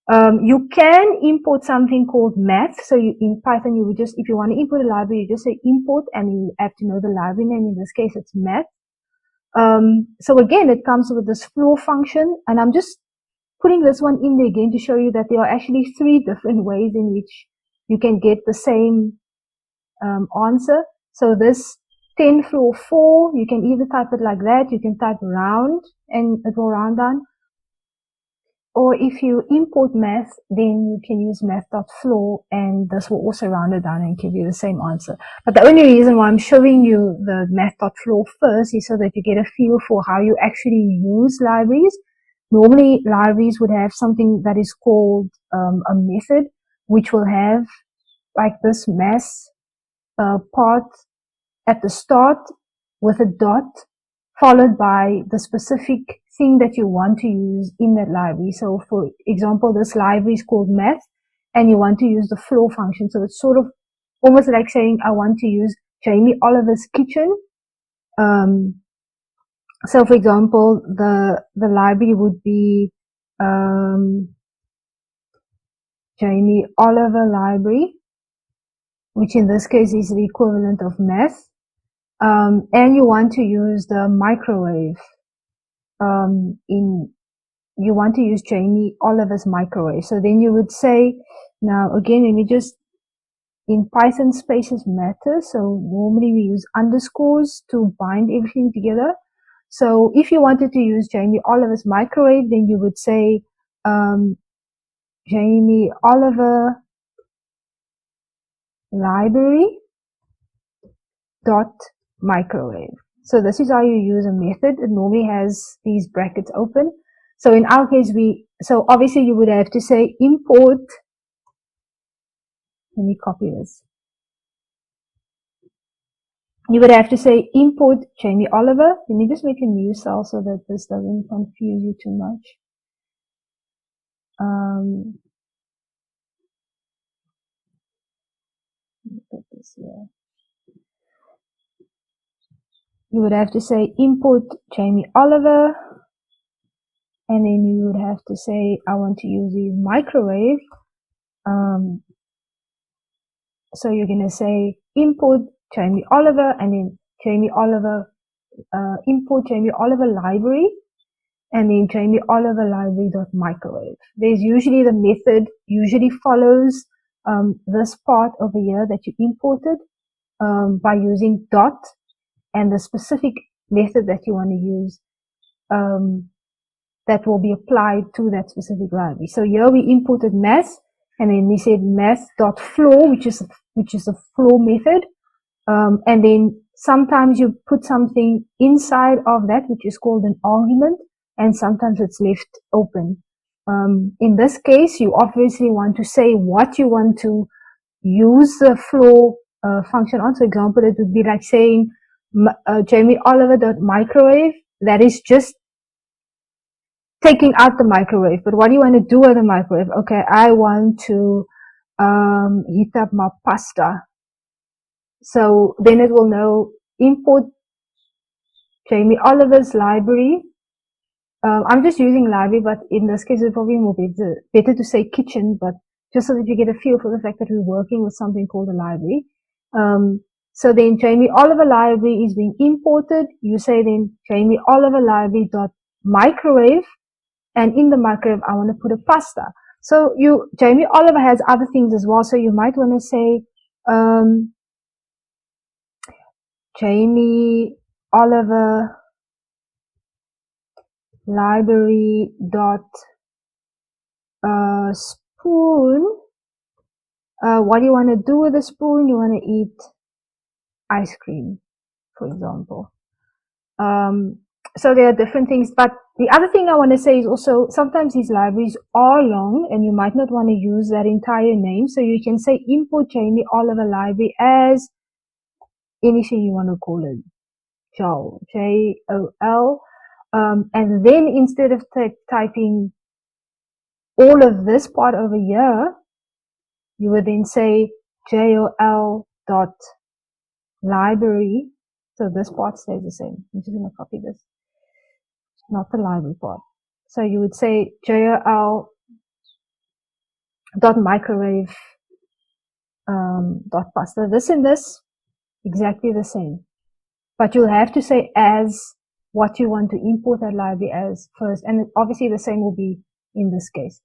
You can import something called math. So in Python, you would just, if you want to import a library, you just say import and you have to know the library name. In this case, it's math. So again, it comes with this floor function, and I'm just putting this one in there again to show you that there are actually 3 different ways in which you can get the same answer. So this 10 floor 4, you can either type it like that, you can type round and it will round down. Or if you import math, then you can use math.floor and this will also round it down and give you the same answer. But the only reason why I'm showing you the math.floor first is so that you get a feel for how you actually use libraries. Normally, libraries would have something that is called a method, which will have like this math part at the start with a dot, followed by the specific thing that you want to use in that library. So for example, this library is called math and you want to use the floor function. So it's sort of almost like saying, I want to use Jamie Oliver's kitchen. So for example, the library would be Jamie Oliver library, which in this case is the equivalent of math. And you want to use the microwave. You want to use Jamie Oliver's microwave. So then you would say, now again, let me just, in Python spaces matter. So normally we use underscores to bind everything together. So if you wanted to use Jamie Oliver's microwave, then you would say, Jamie Oliver library dot microwave. So this is how you use a method. It normally has these brackets open. So in our case, so obviously you would have to say import. Let me copy this. You would have to say import Jamie Oliver. Let me just make a new cell so that this doesn't confuse you too much. Put this here. You would have to say import Jamie Oliver, and then you would have to say I want to use his microwave. So you're going to say import Jamie Oliver, and then Jamie Oliver, import Jamie Oliver library, and then Jamie Oliver library.microwave. There's usually the method usually follows this part over here that you imported by using dot and the specific method that you want to use that will be applied to that specific library. So here we imported math, and then we said math.floor, which is a floor method. And then sometimes you put something inside of that, which is called an argument, and sometimes it's left open. In this case, you obviously want to say what you want to use the floor function on. For example, it would be like saying Jamie Oliver.microwave. That is just taking out the microwave. But what do you want to do with the microwave? Okay, I want to heat up my pasta. So then it will know import Jamie Oliver's library. I'm just using library, but in this case, it's probably more better to say kitchen, but just so that you get a feel for the fact that we're working with something called a library. So then Jamie Oliver library is being imported. You say then Jamie Oliver library dot microwave, and in the microwave, I want to put a pasta. So Jamie Oliver has other things as well. So you might want to say, Jamie Oliver library dot spoon. What do you want to do with the spoon? You want to eat ice cream, for example. So there are different things, but the other thing I want to say is also sometimes these libraries are long and you might not want to use that entire name. So you can say import Jamie Oliver library as anything you want to call it. Joel, J-O-L. And then instead of typing all of this part over here, you would then say JOL dot library. So this part stays the same. I'm just going to copy this, not the library part. So you would say JOL dot microwave dot pasta. This and this exactly the same, but you'll have to say as what you want to import that library as first, and obviously the same will be in this case.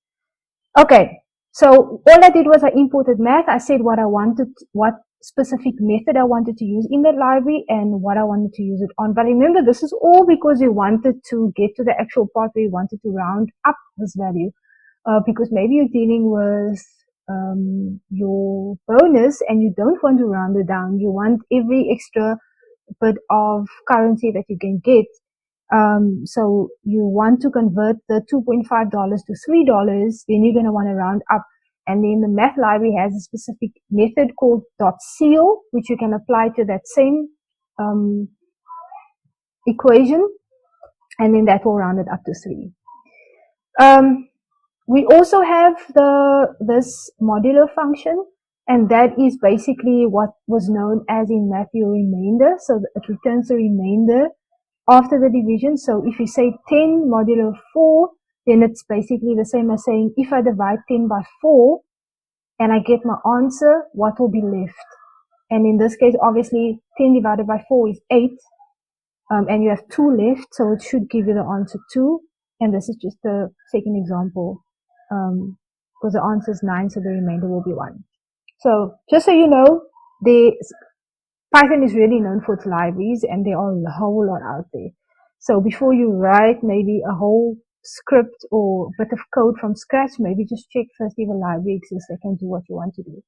Okay, so all I did was I imported math. I said what I wanted, what specific method I wanted to use in that library and what I wanted to use it on. But remember, this is all because we wanted to get to the actual part where we wanted to round up this value. Because maybe you're dealing with your bonus and you don't want to round it down. You want every extra bit of currency that you can get. So you want to convert the $2.5 to $3, then you're going to want to round up. And then the math library has a specific method called .seal, which you can apply to that same equation, and then that will round it up to 3. We also have this modulo function, and that is basically what was known as in math your remainder. So it returns the remainder after the division. So if you say 10 modulo 4, then it's basically the same as saying if I divide 10 by 4 and I get my answer, what will be left? And in this case, obviously 10 divided by 4 is 8, and you have 2 left, so it should give you the answer 2. And this is just the second example, because the answer is 9, so the remainder will be 1. So just so you know, Python is really known for its libraries, and there are a whole lot out there. So before you write maybe a whole script or bit of code from scratch, maybe just check first if a library exists that can do what you want to do.